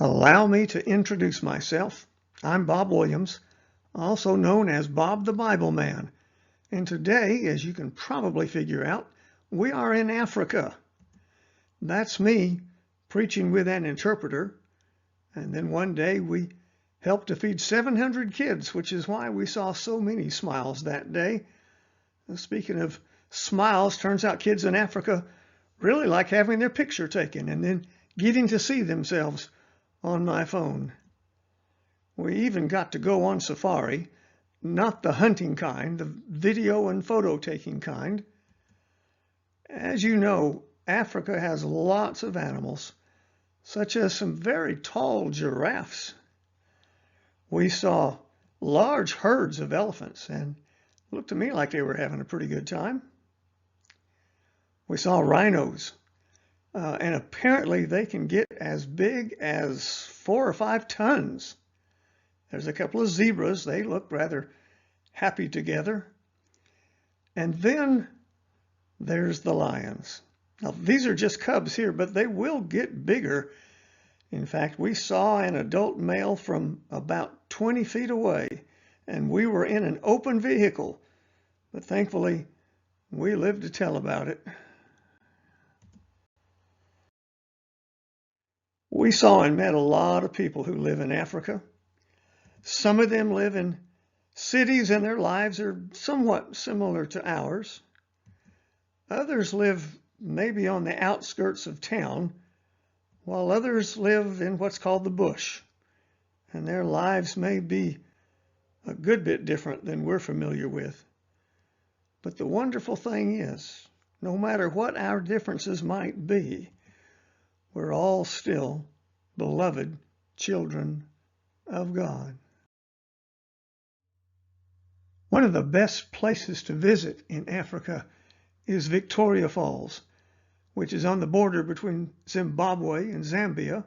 Allow me to introduce myself. I'm Bob Williams, also known as Bob the Bible Man. And today, as you can probably figure out, we are in Africa. That's me preaching with an interpreter. And then one day we helped to feed 700 kids, which is why we saw so many smiles that day. Speaking of smiles, turns out kids in Africa really like having their picture taken and then getting to see themselves on my phone. We even got to go on safari, not the hunting kind, the video and photo taking kind. As you know, Africa has lots of animals, such as some very tall giraffes. We saw large herds of elephants, and it looked to me like they were having a pretty good time. We saw rhinos, and apparently they can get as big as 4 or 5 tons. There's a couple of zebras. They look rather happy together. And then there's the lions. Now, these are just cubs here, but they will get bigger. In fact, we saw an adult male from about 20 feet away, and we were in an open vehicle, but thankfully we lived to tell about it. We saw and met a lot of people who live in Africa. Some of them live in cities and their lives are somewhat similar to ours. Others live maybe on the outskirts of town, while others live in what's called the bush, and their lives may be a good bit different than we're familiar with. But the wonderful thing is, no matter what our differences might be, we're all still beloved children of God. One of the best places to visit in Africa is Victoria Falls, which is on the border between Zimbabwe and Zambia.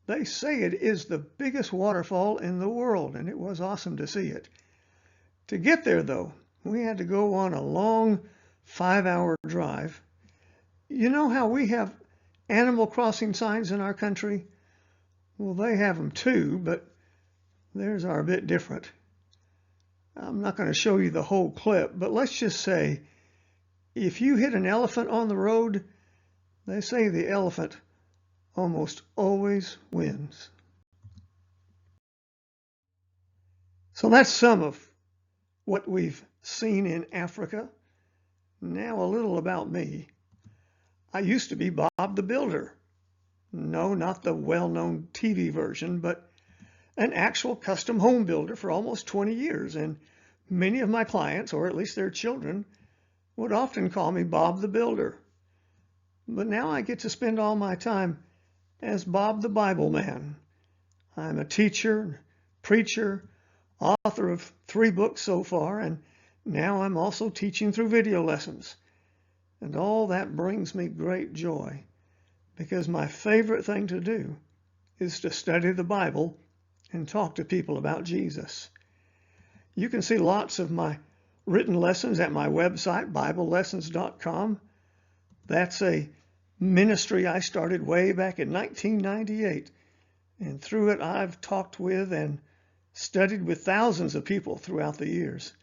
They say it is the biggest waterfall in the world, and it was awesome to see it. To get there, though, we had to go on a long 5-hour drive. You know how we have animal crossing signs in our country? Well, they have them too, but theirs are a bit different. I'm not going to show you the whole clip, but let's just say if you hit an elephant on the road, they say the elephant almost always wins. So that's some of what we've seen in Africa. Now a little about me. I used to be Bob the Builder. No, not the well-known TV version, but an actual custom home builder for almost 20 years. And many of my clients, or at least their children, would often call me Bob the Builder. But now I get to spend all my time as Bob the Bible Man. I'm a teacher, preacher, author of 3 books so far, and now I'm also teaching through video lessons. And all that brings me great joy, because my favorite thing to do is to study the Bible and talk to people about Jesus. You can see lots of my written lessons at my website, BibleLessons.com. That's a ministry I started way back in 1998. And through it, I've talked with and studied with thousands of people throughout the years.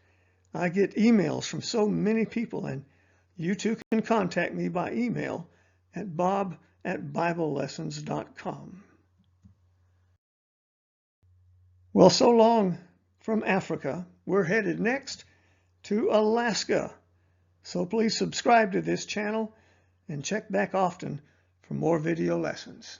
I get emails from so many people, and you too can contact me by email at bob@BibleLessons.com. Well, so long from Africa. We're headed next to Alaska. So please subscribe to this channel and check back often for more video lessons.